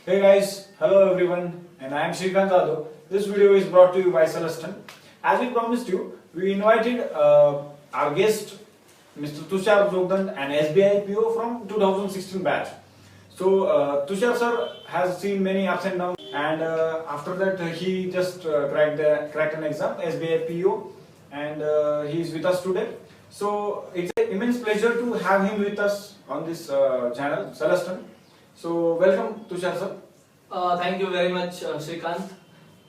Hey guys, hello everyone, and I am Srikanth Adho. This video is brought to you by Celestin. As we promised you, we invited our guest, Mr. Tushar Jogdan, an SBI PO from 2016 batch. So Tushar sir has seen many ups and downs, and after that he just cracked an exam, SBI PO, and he is with us today. So it's an immense pleasure to have him with us on this channel, Celestin. So welcome Tushar sir. Thank you very much, Srikanth,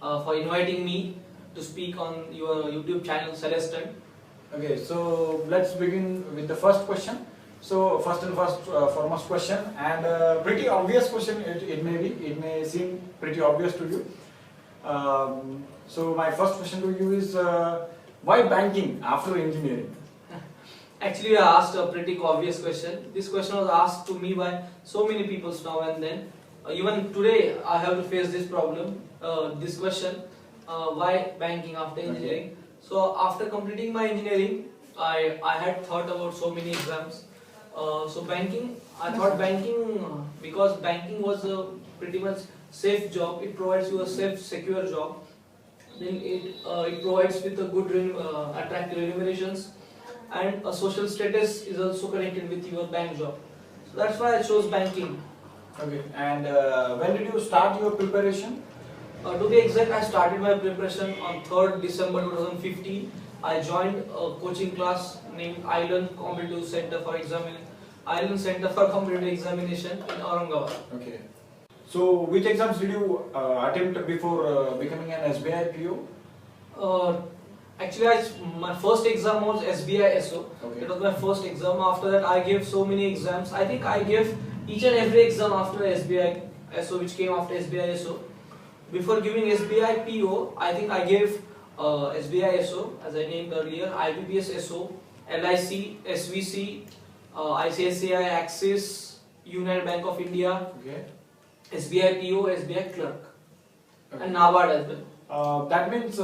for inviting me to speak on your YouTube channel, Celestin. Okay, so let's begin with the first question. So foremost question, and pretty obvious question. It may seem pretty obvious to you. So my first question to you is why banking after engineering? Actually, I asked a pretty obvious question. This question was asked to me by so many people now and then. Even today, I have to face this problem, this question, why banking after engineering. Okay. So after completing my engineering, I had thought about so many exams. So banking, I thought banking, because banking was a pretty much safe job. It provides you a safe, secure job. Then it provides with a good, attractive remunerations, and a social status is also connected with your bank job. So that's why I chose banking. Okay, and when did you start your preparation? To be exact, I started my preparation on 3rd December 2015. I joined a coaching class named Island Center for Competitive Examination in Aurangabad. Okay. So which exams did you attempt before becoming an SBI PO? Actually, my first exam was SBI SO. Okay. It was my first exam. After that, I gave so many exams. I think I gave each and every exam after SBI SO, which came after SBI SO. Before giving SBI PO, I think I gave SBI SO, as I named earlier, IBPS SO, LIC, SVC, ICICI, Axis, United Bank of India, okay, SBI PO, SBI Clerk, okay, and NABARD as well. That means,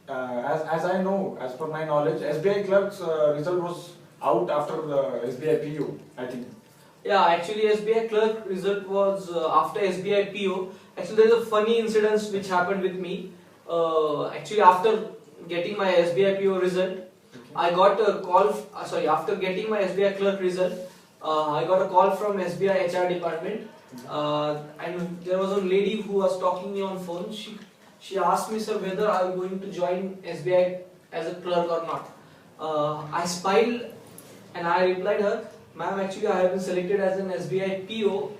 as I know, as per my knowledge, SBI Clerk's result was out after the SBI PO, I think. Yeah, actually SBI Clerk result was after SBI PO. Actually, there is a funny incident which happened with me. Actually, after getting my SBI PO result, okay, I got a call. After getting my SBI Clerk result, I got a call from SBI HR department, and there was a lady who was talking me on phone. She asked me, sir, whether I am going to join SBI as a clerk or not. I smiled and I replied her, ma'am, actually I have been selected as an SBI PO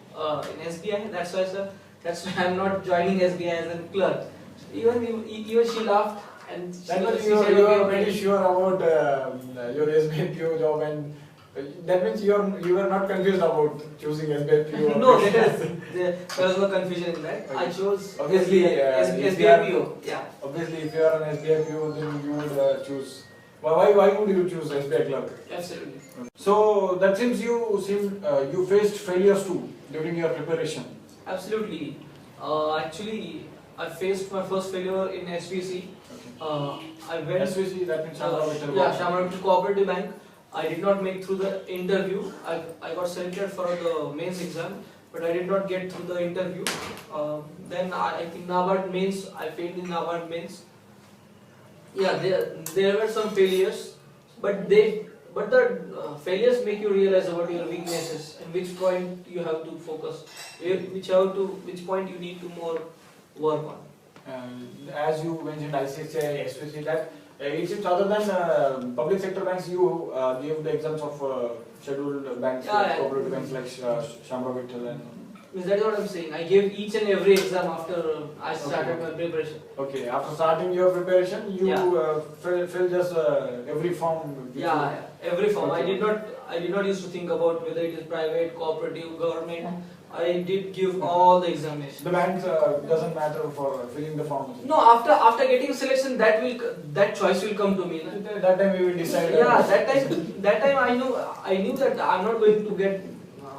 in SBI. That's why, sir. That's why I am not joining SBI as a clerk. Even she laughed and she said, you are very sure about your SBI PO job, and that means you were not confused about choosing SBI PO. No, there was no confusion in that. Okay. I chose obviously SBI PO. Yeah. Obviously, if you are an SBI PO, then you would choose. Why would you choose SBI Clerk? Absolutely. So that seems you faced failures too during your preparation. Absolutely. Actually, I faced my first failure in SVC. Okay. I went SVC, that means Shamrock Cooperative Bank. I did not make through the interview. I got selected for the mains exam, but I did not get through the interview. Then I think NABARD mains, I failed in NABARD mains. Yeah, there were some failures, but the failures make you realize about your weaknesses and which point you have to focus, which point you need to more work on. As you mentioned, ICICI, SVC, that it seems other than public sector banks, you gave the exams of scheduled banks, cooperative banks like Shamrock and. That's what I'm saying. I gave each and every exam after I started my preparation. Okay, after starting your preparation, you filled just every form. Yeah, every form. Okay. I did not used to think about whether it is private, cooperative, government. I did give all the examinations. The bank doesn't matter for filling the form. No, after getting selection, that choice will come to me. That time we will decide. Yeah, that time I knew that I'm not going to get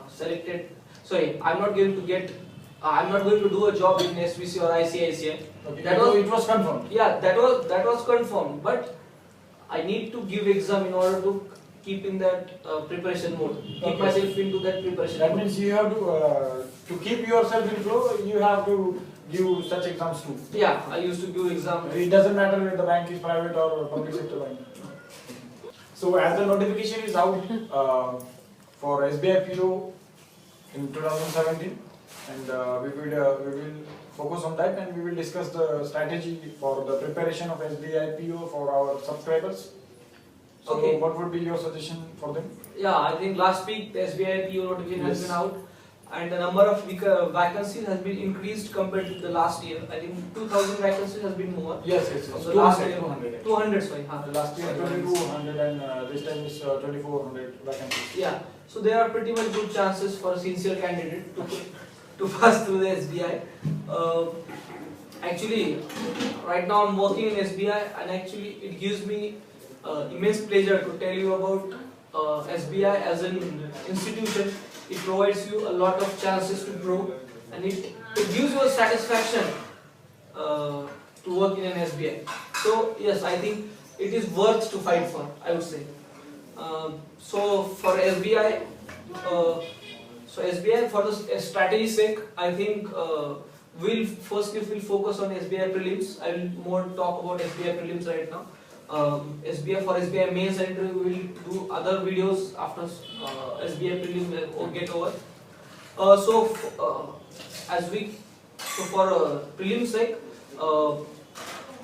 selected. Sorry, I'm not going to do a job in SVC or ICICI. Okay. It was confirmed. Yeah, that was confirmed. But I need to give exam in order to keep in that preparation mode. Keep Okay. myself into that preparation That mode. means you have to keep yourself in flow, you have to give such exams too. Yeah, I used to give exam. It doesn't matter whether the bank is private or public sector bank. So as the notification is out for SBI PO in 2017, and we will focus on that, and we will discuss the strategy for the preparation of SBI PO for our subscribers. So Okay. what would be your suggestion for them? Yeah, I think last week the SBI PO notification has Yes. been out, and the number of vacancies has been increased compared to the last year. I think 2,000 vacancies has been more. Yes, yes, From yes. the last year. 200. 200, sorry. Huh. Last year 2200 and this time is 2400 vacancies. Yeah, so there are pretty much good chances for a sincere candidate to pass through the SBI. Actually, right now I'm working in SBI, and actually it gives me immense pleasure to tell you about SBI as an institution. It provides you a lot of chances to grow, and it gives you a satisfaction to work in an SBI. So yes, I think it is worth to fight for, I would say. So for SBI, for the strategy sake, I think we'll focus on SBI prelims. I will more talk about SBI prelims right now. SBI mains and we will do other videos after SBI prelim will get over. For prelim sake,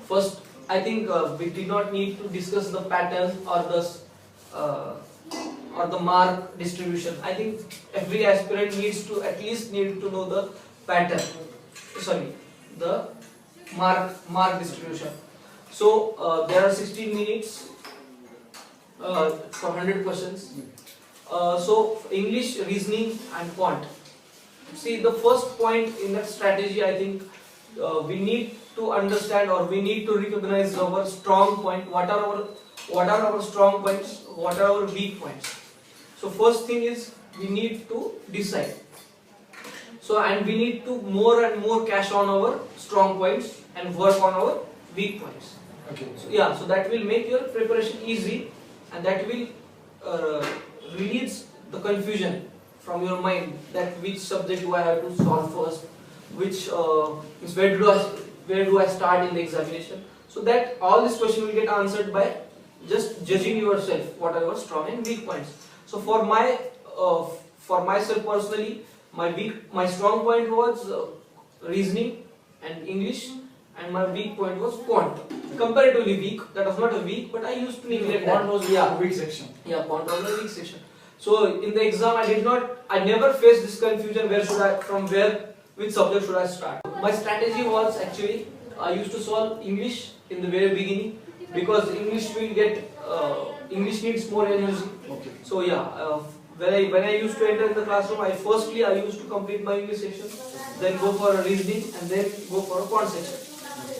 first I think we did not need to discuss the pattern or the mark distribution. I think every aspirant needs to know the pattern. Sorry, the mark distribution. So there are 16 minutes for 100 questions. So English, reasoning, and quant. See, the first point in that strategy, I think we need to understand, or we need to recognize our strong point. What are our strong points? What are our weak points? So first thing is we need to decide. So, and we need to more and more cash on our strong points and work on our weak points. Okay. So, yeah, so that will make your preparation easy, and that will release the confusion from your mind, that which subject do I have to solve first, where do I start in the examination. So that all this question will get answered by just judging yourself what are your strong and weak points. So for myself personally, my strong point was reasoning and English, and my weak point was quant. Comparatively weak. That was not a weak, but I used to neglect that. Quant was the weak section. Yeah, quant was the weak section. So in the exam, I never faced this confusion. Which subject should I start? My strategy was actually, I used to solve English in the very beginning, because English needs more energy. Okay. So yeah, when I used to enter in the classroom, I used to complete my English section, then go for a reasoning, and then go for a quant section.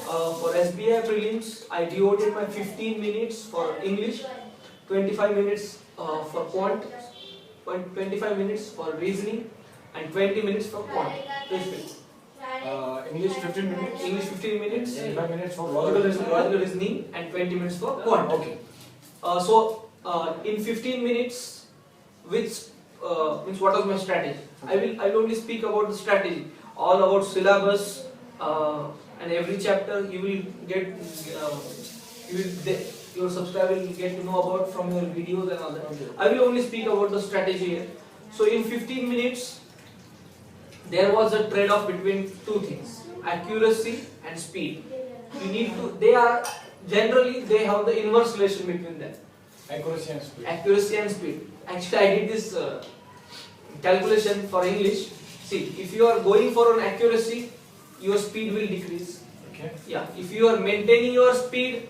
For SBI prelims, I devoted my 15 minutes for English, 25 minutes for quant, 25 minutes for reasoning, and 20 minutes for quant. English 15 minutes. English 15 minutes, 25 minutes for logical reasoning, and 20 minutes for quant. Okay. In 15 minutes, which means what was my strategy? I will only speak about the strategy, all about syllabus, and every chapter you will get, your subscriber will get to know about from your videos and all that. Okay. I will only speak about the strategy here. So in 15 minutes, there was a trade-off between two things: accuracy and speed. They have the inverse relation between them. Accuracy and speed. Accuracy and speed. Actually, I did this calculation for English. See, if you are going for an accuracy, your speed will decrease. Okay. Yeah. If you are maintaining your speed,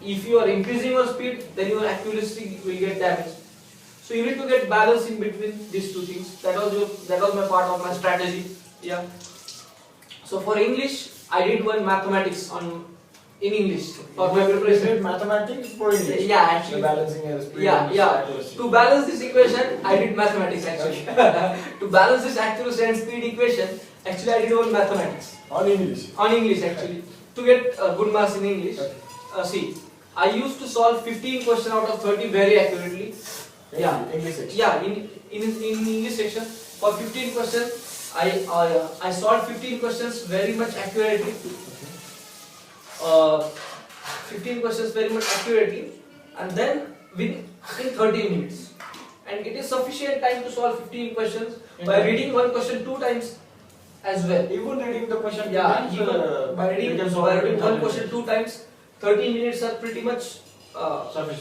if you are increasing your speed, then your accuracy will get damaged. So you need to get balance in between these two things. That was my part of my strategy. Yeah. So for English, I did one mathematics in English for my preparation. Mathematics for English. Yeah, actually. The balancing and speed. Yeah, and yeah. accuracy. To balance this equation, I did mathematics actually. To balance this accuracy and speed equation, actually I did one mathematics. On English. On English actually. To get good marks in English. Okay. See, I used to solve 15 questions out of 30 very accurately, Yeah. English section. Yeah, in English section for 15 questions, I solved 15 questions very much accurately. 15 questions very much accurately, and then in 30 minutes. And it is sufficient time to solve 15 questions by reading one question 2 times as well. Even reading the question Yeah, two times, even by reading one question 2 times, 30 minutes are pretty much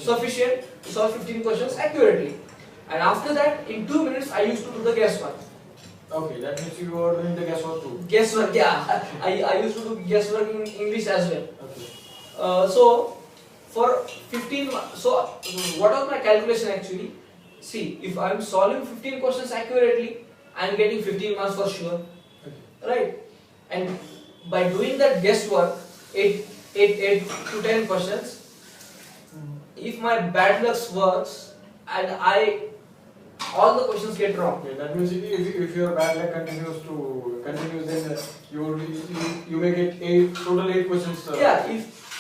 sufficient to solve 15 questions accurately. And after that, in 2 minutes, I used to do the guesswork. Okay, that means you are doing the guesswork too. Guesswork, yeah. I used to do guesswork in English as well. Okay. So for 15, so what was my calculation actually? See, if I am solving 15 questions accurately, I am getting 15 marks for sure, right? And by doing that guesswork, 8 to 10 questions, if my bad luck works and all the questions get wrong. Okay, that means if your bad luck continues, then you may get total 8 questions. Yeah,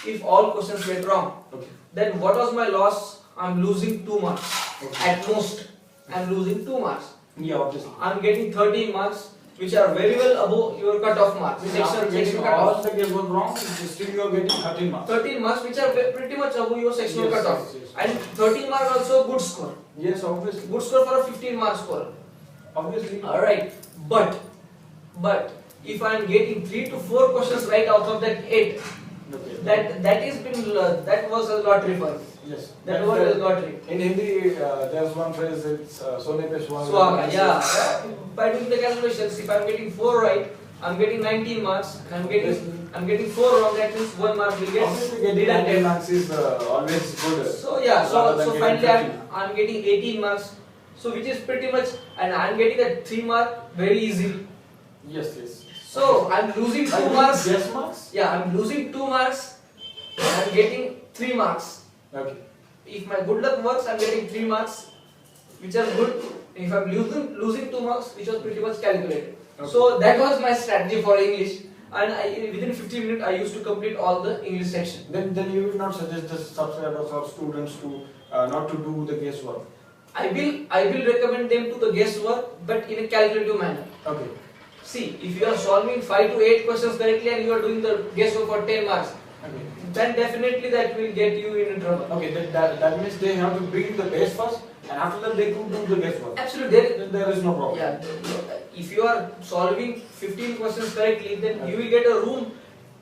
if all questions get wrong, okay. then what was my loss? I'm losing 2 marks. Okay. At most, I'm losing 2 marks. Yeah, obviously. I'm getting 13 marks, which are very well above your cutoff marks. After getting all the guesswork wrong, still you are getting 13 marks. 13 marks, which are pretty much above your sectional Yes, cutoff. yes, yes. And 13 marks also a good score. Yes, obviously. Good score for a 15 mark score. Obviously. Alright, but if I'm getting 3 to 4 questions right out of that 8, Okay. that was a lottery for me. Yes. That was a lottery. In Hindi, there's one phrase, it's Sone pe Suhaga. Swaga, yeah. By doing the calculations, if I'm getting 4 right, I'm getting 19 marks. I'm getting 4 wrong. That means 1 mark will get Obviously, getting 19 marks is always good. So yeah, rather than so getting finally 15. I'm getting 18 marks. So which is pretty much, and I'm getting that 3 mark very easily. Yes, yes. So I'm losing 2 marks. Yes, marks? Yeah, I'm losing 2 marks. I'm getting 3 marks. Okay. If my good luck works, I'm getting 3 marks, which are good. If I'm losing 2 marks, which was pretty much calculated. Okay. So that was my strategy for English, and within 15 minutes I used to complete all the English section. Then you would not suggest the subscribers or students to not to do the guesswork. I will recommend them to the guesswork, but in a calculative manner. Okay. See, if you are solving 5 to 8 questions correctly and you are doing the guesswork for 10 marks, Okay. then definitely that will get you in trouble. Okay. That means they have to bring the base first, and after that they could do the guesswork. Absolutely. Then there is no problem. Yeah. If you are solving 15 questions correctly, then you will get a room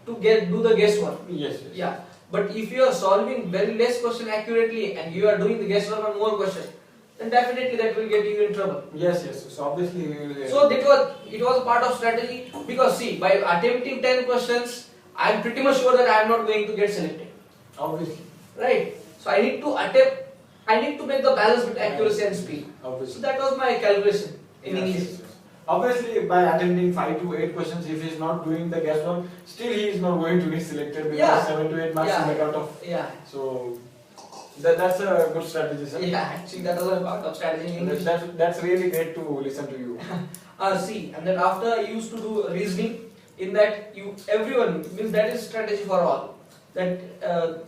to do the guesswork. Yes. Yes. Yeah. But if you are solving very less question accurately and you are doing the guesswork on more questions, then definitely that will get you in trouble. Yes. Yes. So obviously. So it was a part of strategy, because see, by attempting 10 questions, I am pretty much sure that I am not going to get selected. Obviously. Right? So I need to make the balance between accuracy and speed. Obviously. So that was my calculation in Yes, English. yes, yes. Obviously, by attempting 5 to 8 questions, if he is not doing the guesswork, still he is not going to be selected because Yeah. 7 to 8 marks Yeah. in the cutoff. Yeah. So that's a good strategy, sir. Yeah, actually that was a part of strategy in English. That's really great to listen to you. See, and then after I used to do reasoning, in that everyone means that is strategy for all. That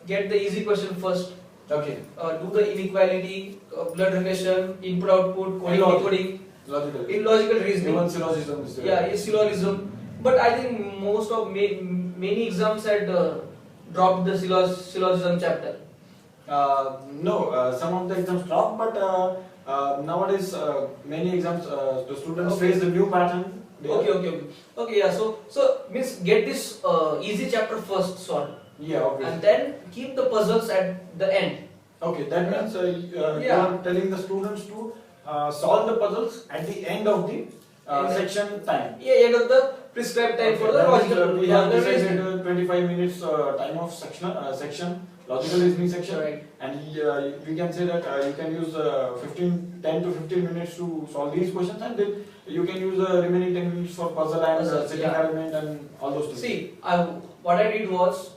get the easy question first. Okay. Do the inequality, blood relation, input output, coding, decoding. Logical. In logical reasoning. Even syllogism is there. Yeah, is syllogism. But I think most of many exams had dropped the syllogism chapter. No, some of the exams drop, but nowadays many exams the students face the new pattern. Okay. Yeah. So means get this easy chapter first solved. Yeah, obviously. And then keep the puzzles at the end. Okay, that means you are telling the students to solve the puzzles at the end of the section time. Yeah, end of the prescribed time for the logical. We have decided 25 minutes time of section, logical reasoning section, Right. And we can say that you can use 10 to 15 minutes to solve these questions, and then you can use the remaining 10 minutes for puzzle and sitting element and all those things. See, what I did was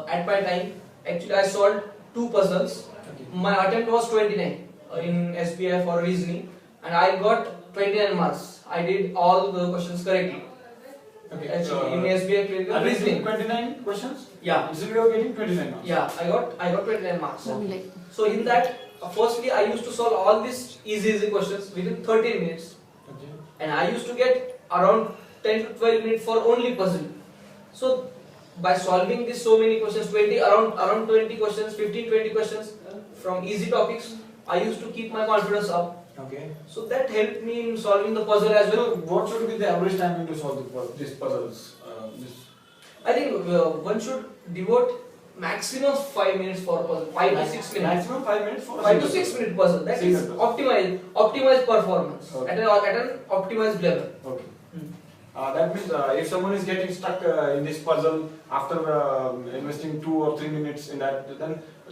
at my time, actually I solved 2 puzzles. Okay. My attempt was 29 in SBI for reasoning, and I got 29 marks. I did all the questions correctly. Okay. Actually, in SBI clinical reasoning. 29 questions? Yeah. So you are getting 29 marks. Yeah, I got 29 marks. Okay. So in that, firstly I used to solve all these easy questions within 13 minutes. Okay. And I used to get around 10 to 12 minutes for only puzzle. So by solving this so many questions, around 20 questions, 15-20 questions from easy topics, I used to keep my confidence up. Okay. So that helped me in solving the puzzle as well. So what should be the average timing to solve these puzzles? I think one should devote maximum 5 minutes for a puzzle, 5 to 6 minutes. Maximum 5 minutes for a 5 to single 6 minute puzzle. That Single is puzzle. optimized performance Okay. at an optimized level. Okay. That means if someone is getting stuck in this puzzle after investing 2 or 3 minutes in that,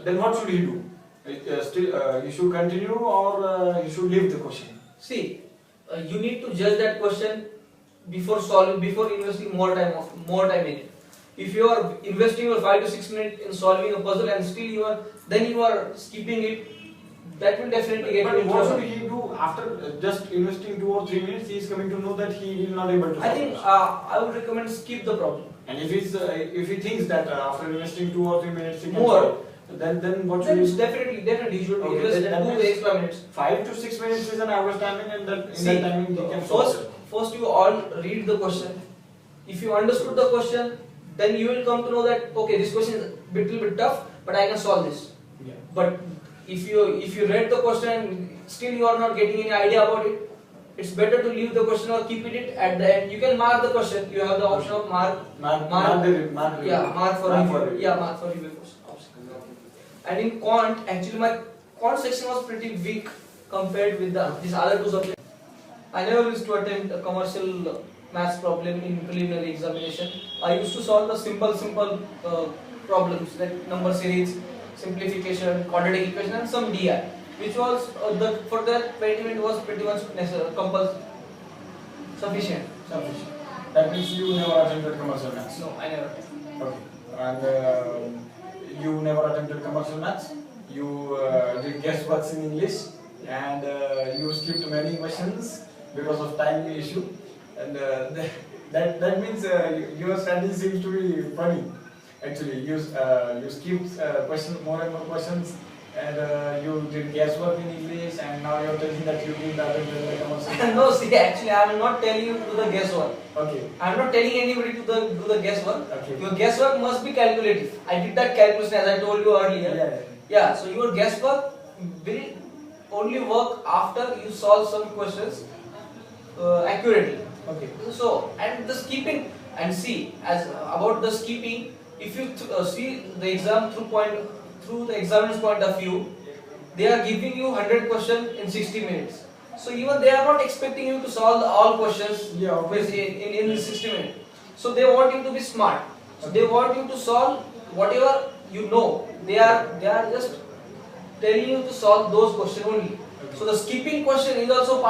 then what should he do? Still, you should continue or you should leave the question. See, you need to judge that question before investing more time in it. If you are investing your 5 to 6 minutes in solving a puzzle and still you are skipping it, that will definitely get you But in what trouble. should he do after just investing 2 or 3 minutes? He is coming to know that he will not able to solve I think it. I would recommend skip the problem. And if he thinks that after investing 2 or 3 minutes he can More. solve, then what should Then he it's do? definitely you should Okay, invest that in 2 means- extra minutes. 5 to 6 minutes is an average timing, and that in See, that timing he can solve it. first you all read the question. If you understood the question, then you will come to know that okay, this question is a little bit tough, but I can solve this. Yeah. But if you read the question and still you are not getting any idea about it, it's better to leave the question or keep it at the end. You can mark the question. You have the option of mark Mark review. Mark for review. Yeah, Mark for review option. And in quant, actually my quant section was pretty weak compared with these other 2 subjects. I never used to attempt a commercial maths problem in preliminary examination. I used to solve the simple problems like number series, simplification, quadratic equation, and some DI, which was for that 20 minutes was pretty much sufficient. Sufficient. That means you never attempted commercial maths. No, I never. Okay. And you never attempted commercial maths. You did guessworks in English, and you skipped many questions because of time issue. And that means your strategy seems to be funny. Actually, you skipped more and more questions, and you did guesswork in English, and now you're telling that you did that in commercial. No, see, actually, I am not telling you to do the guesswork. Okay. I am not telling anybody to do the guesswork. Okay. Your guesswork must be calculative. I did that calculation as I told you earlier. Yeah. So your guesswork will only work after you solve some questions accurately. Okay. So, and the skipping, and see, as about the skipping, if you see the exam through the examiner's point of view, they are giving you 100 questions in 60 minutes. So even they are not expecting you to solve all questions in 60 minutes. So they want you to be smart. So they want you to solve whatever you know. They are just telling you to solve those questions only. So the skipping question is also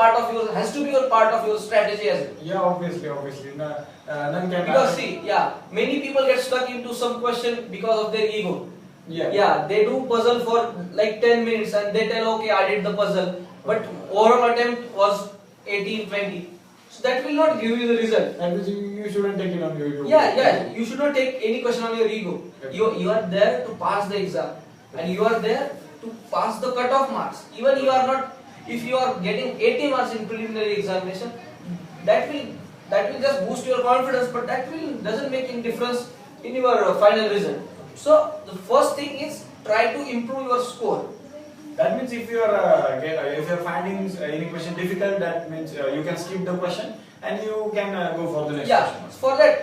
has to be a part of your strategy as well. Yeah, obviously. None can Because see, many people get stuck into some question because of their ego. Yeah. They do puzzle for like 10 minutes and they tell, okay, I did the puzzle, but overall attempt was 18, 20. So that will not give you the result. That means you shouldn't take it on your ego. You should not take any question on your ego. Okay. You are there to pass the exam, and you are there to pass the cutoff marks. Even you are not, if you are getting 80 marks in preliminary examination, that will just boost your confidence, but that doesn't make any difference in your final result. So the first thing is try to improve your score. That means if you are finding any question difficult, that means you can skip the question and you can go for the next question.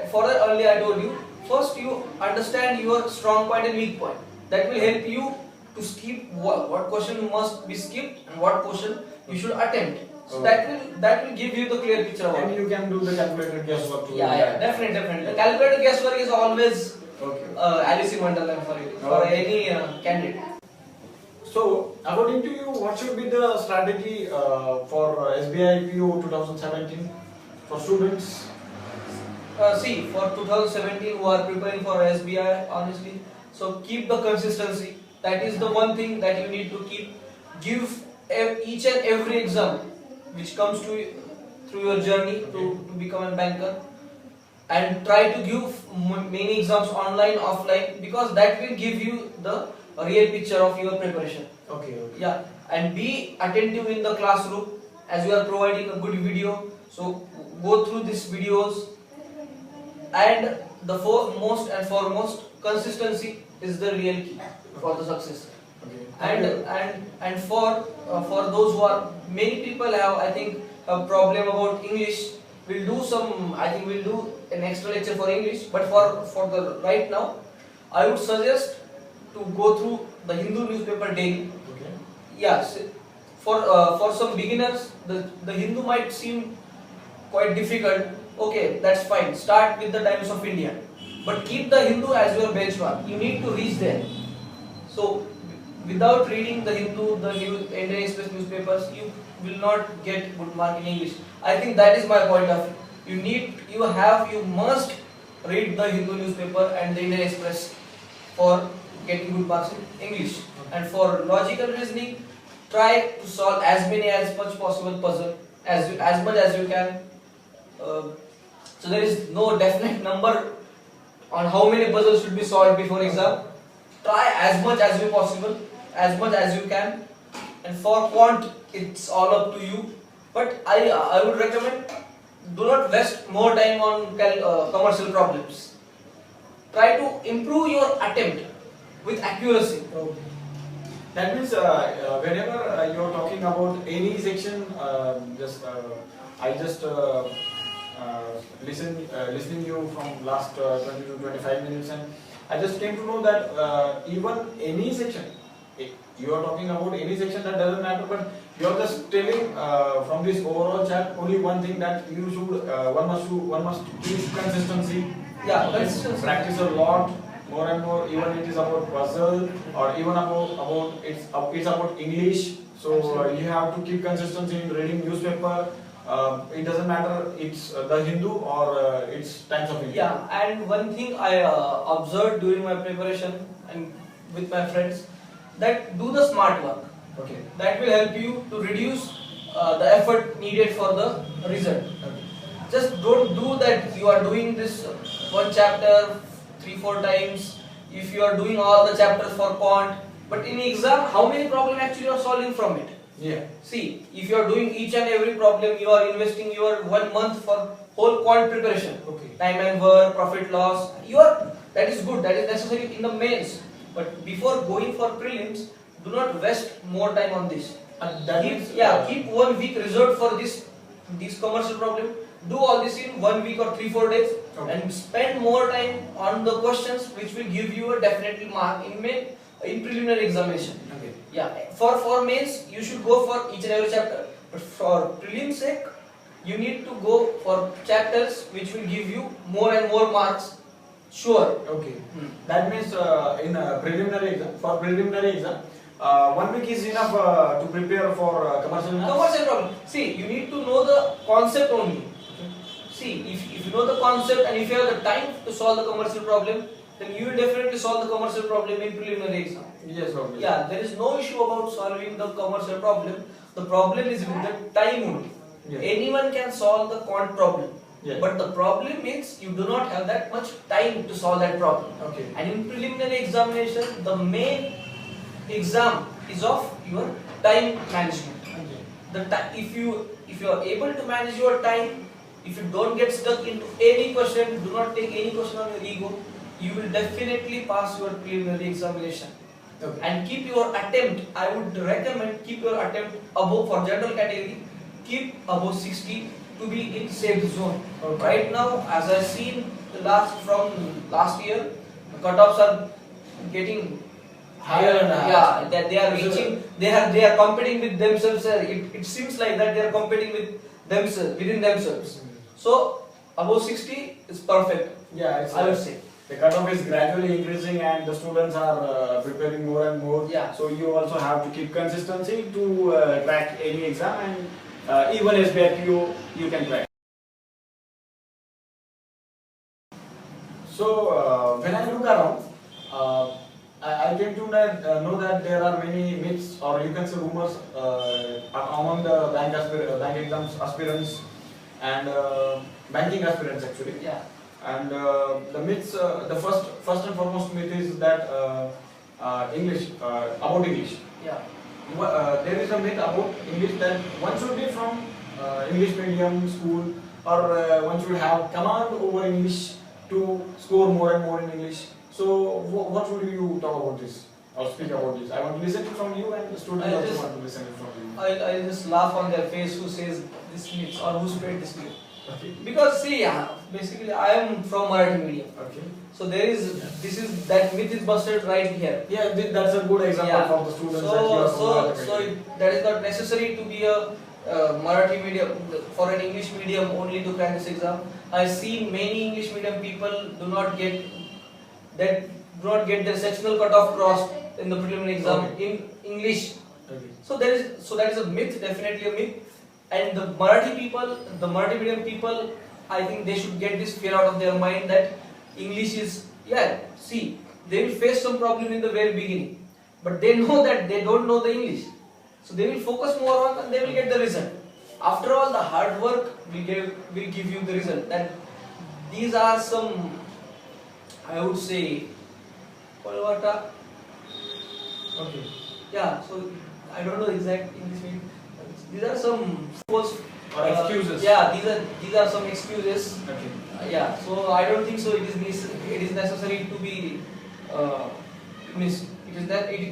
For that earlier I told you, first you understand your strong point and weak point. That will help you to skip what question must be skipped and what question you should attempt. So that will give you the clear picture about And it. you can do the calculated guesswork too. Definitely. The calculated guesswork is always Alice in Wonderland for any candidate. So, according to you, what should be the strategy for SBI PO 2017 for students? See, for 2017 who are preparing for SBI, honestly, so keep the consistency. That is the one thing that you need to keep. Give each and every exam which comes to you through your journey to become a banker, and try to give many exams online, offline, because that will give you the real picture of your preparation. Okay, okay. Yeah, and be attentive in the classroom as we are providing a good video. So go through these videos, and the most and foremost, consistency is the real key for the success. Okay. And for those who are, many people have, I think, a problem about English. We'll do an extra lecture for English, but for the right now, I would suggest to go through the Hindu newspaper daily. Okay. Yes, for some beginners, the Hindu might seem quite difficult. Okay, that's fine. Start with the Times of India, but keep the Hindu as your benchmark. You need to reach there. So, without reading the Hindu, the Indian Express newspapers, you will not get good mark in English. I think that is my point of view. You must read the Hindu newspaper and the Indian Express for getting good marks in English. And for logical reasoning, try to solve as much possible puzzle as much as you can. So there is no definite number on how many puzzles should be solved before exam. Try as much as you possible, as much as you can. And for quant, it's all up to you. But I would recommend, do not waste more time on commercial problems. Try to improve your attempt with accuracy. Okay. That means whenever you're talking about any section, I just listening you from last 20 to 25 minutes, and I just came to know that even any section, you are talking about any section, that doesn't matter, but you are just telling from this overall chat only one thing, that you should one must keep consistency. Yeah, Okay. consistency. Practice a lot, more and more. Even it is about puzzle, or even about it's about English. So you have to keep consistency in reading newspaper. It doesn't matter it's the Hindu or it's Times of India. Yeah, and one thing I observed during my preparation and with my friends, that do the smart work. Okay. That will help you to reduce the effort needed for the result. Okay. Just don't do that you are doing this one chapter 3-4 times. If you are doing all the chapters for quant, but in exam, how many problems actually you are solving from it? Yeah. See, if you are doing each and every problem, you are investing your 1 month for whole quant preparation. Okay. Time and work, profit loss. That is good. That is necessary in the mains. But before going for prelims, do not waste more time on this. Keep 1 week reserved for this commercial problem. Do all this in 1 week or 3-4 days, Okay. and spend more time on the questions which will give you a definitely mark in preliminary examination. Okay. Yeah, for mains you should go for each and every chapter, but for prelim sake you need to go for chapters which will give you more and more marks. Sure. Okay. That means in for preliminary exam, 1 week is enough to prepare for commercial maths? Commercial problem. See, you need to know the concept only. See, if you know the concept and if you have the time to solve the commercial problem, then you will definitely solve the commercial problem in preliminary exam. Yes, obviously. Yeah, there is no issue about solving the commercial problem. The problem is with the time only. Yes. Anyone can solve the quant problem. Yes. But the problem is you do not have that much time to solve that problem. Okay. And in preliminary examination, the main exam is of your time management. Okay. If you are able to manage your time, if you don't get stuck into any question, do not take any question on your ego, you will definitely pass your preliminary examination. Okay. And keep your attempt, I would recommend keep your attempt above, for general category, keep above 60 to be in safe zone. Okay. Right now, as I've seen from last year, the cutoffs are getting Higher and higher. Yeah, that they are reaching, they are competing with themselves. It seems like that they are competing with themselves, within themselves. So above 60 is perfect. Yeah, I would say. The cutoff is gradually increasing and the students are preparing more and more. Yeah. So you also have to keep consistency to crack any exam, and even SBI PO you can crack. So when I look around, I came to know that there are many myths, or you can say rumors, among the bank exams aspirants and banking aspirants actually. Yeah. And the myths, the first and foremost myth is that English, about English. Yeah. there is a myth about English that one should be from English medium school, or one should have command over English to score more and more in English. So what would you talk about this or speak about this? I want to listen it from you, and the students also want to listen it from you. I'll just laugh on their face who says this myth or who spread this myth. Okay. Because see, basically I am from Marathi medium. Okay. So there is that myth is busted right here. Yeah, that's a good example for the students that you are from Marathi medium. That is not necessary to be a Marathi medium for an English medium only to crack this exam. I see many English medium people do not get their sectional cutoff crossed in the preliminary exam in English. Okay. So that is a myth, definitely a myth. And the Marathi medium people, I think they should get this fear out of their mind that English is, see, they will face some problem in the very beginning, but they know that they don't know the English, so they will focus more on and they will get the result. After all, the hard work will give you the result. And these are some, I would say, Polvata. Okay. Yeah, so I don't know exact English meaning. These are some excuses. These are some excuses. Okay. So I don't think so. It is necessary to be it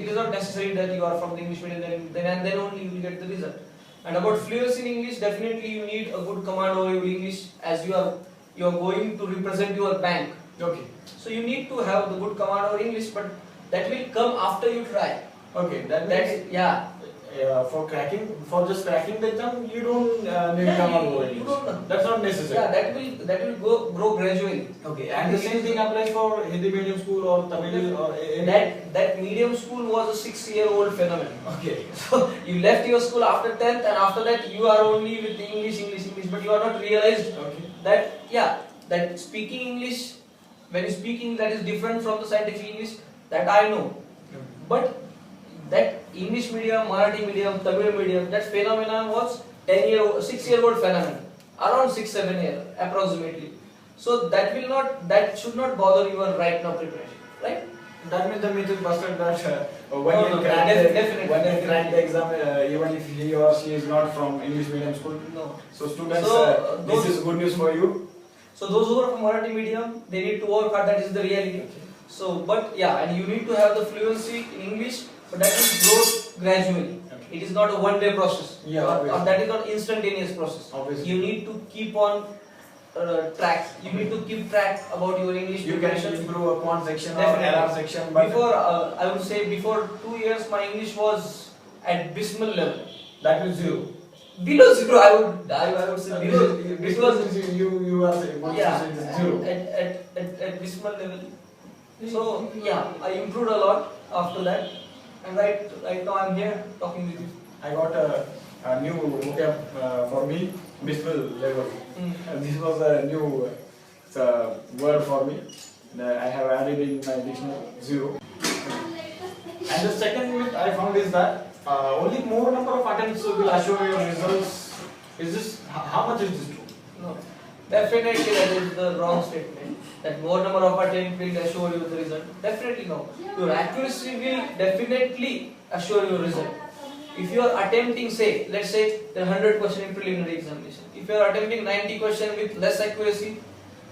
is not necessary that you are from the English medium. Then only you will get the result. And about fluency in English, definitely you need a good command over your English, as you are going to represent your bank. Okay. So you need to have the good command over English, but that will come after you try. Okay. For just cracking the exam, you don't need command over English. That's not necessary. Yeah, that will grow gradually. Okay. And the same thing applies for Hindi medium school or Tamil or any. That medium school was a 6-year-old phenomenon. Okay. So you left your school after 10th, and after that you are only with English, but you are not realized that speaking English, when you speaking, that is different from the scientific English. That I know. But that English medium, Marathi medium, Tamil medium, that phenomenon was 6-year-old phenomenon, around 6-7 years approximately. So that should not bother your right now preparation, right? That means the myth is busted that when you crack the exam, even if he or she is not from English medium school. No. So students, this is good news for you. So those who are from Marathi medium, they need to work hard. That is the reality. Okay. So, and you need to have the fluency in English, but that will grow gradually. Okay. It is not a one-day process. Yeah, or that is not instantaneous process. Obviously. You need to keep on track. You need to keep track about your English preparation. You can improve a quant section or Definitely. error section. But I would say before 2 years, my English was at abysmal level. That is 0. Below 0, I would say below. Because you are saying 0. At abysmal level. So I improved a lot after that, and right now I'm here talking with you. I got a new vocab for me, abysmal level. This was a new word for me. I have added in my dictionary 0. And the second myth I found is that only more number of attempts will assure your results. Is this how much is this true? No, definitely that is the wrong statement. That more number of attempts will assure you the result. Definitely no. Your accuracy will definitely assure your result. If you are attempting, let's say there are 100 questions in preliminary examination. If you are attempting 90 questions with less accuracy,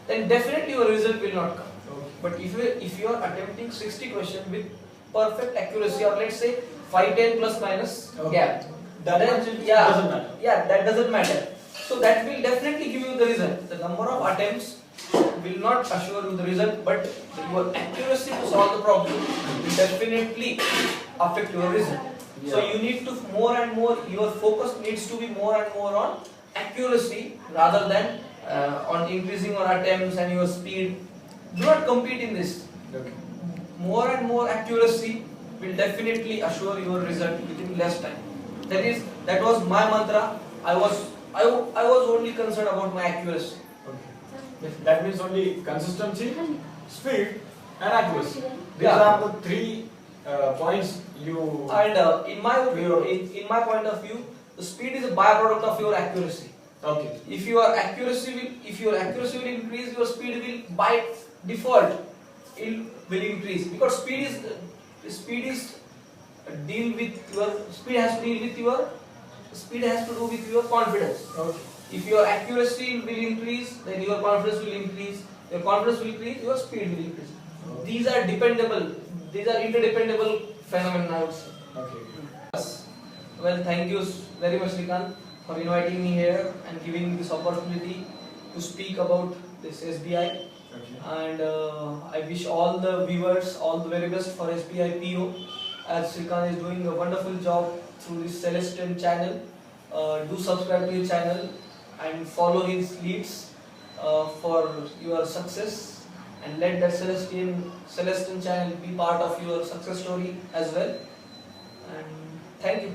then definitely your result will not come. Okay. But if you are attempting 60 questions with perfect accuracy, or let's say 5-10 plus minus gap, doesn't matter. Yeah, that doesn't matter. So that will definitely give you the result. The number of attempts will not assure you the result, but your accuracy to solve the problem will definitely affect your result. Yeah. So you need to more and more, your focus needs to be more and more on accuracy rather than on increasing your attempts and your speed. Do not compete in this. Okay. More and more accuracy will definitely assure your result within less time. That was my mantra. I was only concerned about my accuracy. Okay. That means only consistency, speed, and accuracy. These Yeah. are the 3 points you. And in my point of view, the speed is a byproduct of your accuracy. Okay. If your accuracy will increase, your speed will by default will increase, because speed is deal with your speed has to deal with your speed has to do with your confidence. Okay. If your accuracy will increase, then your confidence will increase. Your confidence will increase, your speed will increase. Okay. These are dependable. These are interdependable phenomena, I would say. Okay. Yes. Well, thank you very much, Srikanth, for inviting me here and giving me this opportunity to speak about this SBI. Okay. And I wish all the viewers all the very best for SBI PO, as Srikanth is doing a wonderful job through this Celestian channel. Do subscribe to his channel and follow his leads for your success, and let that Celestian channel be part of your success story as well. And thank you.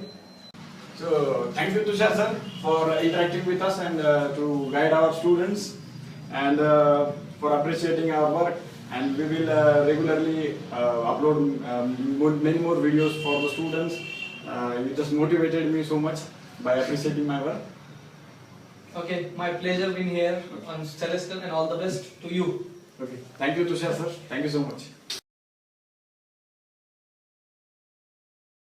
So thank you, Tushar sir, for interacting with us and to guide our students, and for appreciating our work. And we will regularly upload many more videos for the students. You just motivated me so much by appreciating my work. Okay, my pleasure being here on Celestial, and all the best to you. Okay, thank you, Tushar sir. Thank you so much.